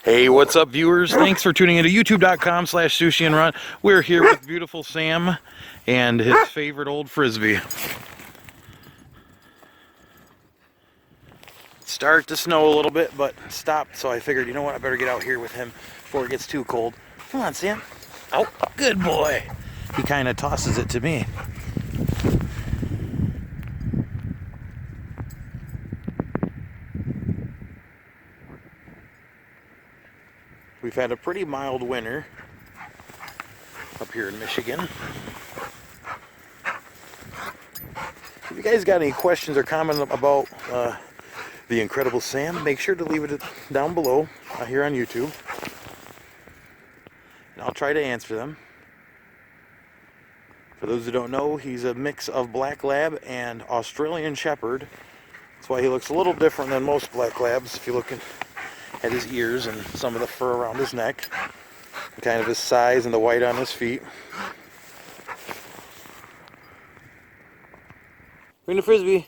Hey, what's up, viewers? Thanks for tuning into youtube.com/sushiandrun. We're here with beautiful Sam and his favorite old frisbee. Start to snow a little bit, but stopped, so I figured, you know what, I better get out here with him before it gets too cold. Come on, Sam. Oh, good boy. He kind of tosses it to me. We've had a pretty mild winter up here in Michigan. If you guys got any questions or comments about the Incredible Sam, make sure to leave it down below here on YouTube. And I'll try to answer them. For those who don't know, he's a mix of Black Lab and Australian Shepherd. That's why he looks a little different than most Black Labs if you look at his ears and some of the fur around his neck, and kind of his size and the white on his feet. Bring the frisbee.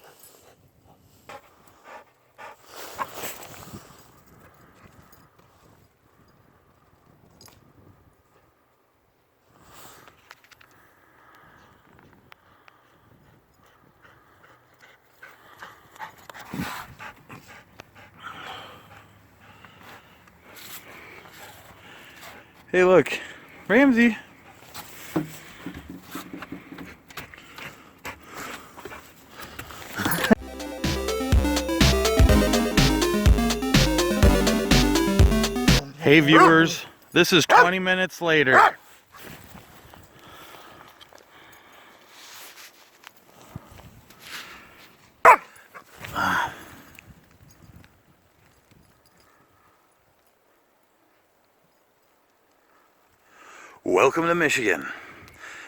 Hey, look, Ramsey. Hey, viewers, this is 20 minutes later. Welcome to Michigan.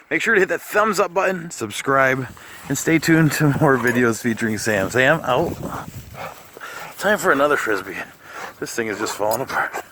Make sure to hit that thumbs up button, subscribe, and stay tuned to more videos featuring Sam. Sam, out. Time for another frisbee. This thing is just falling apart.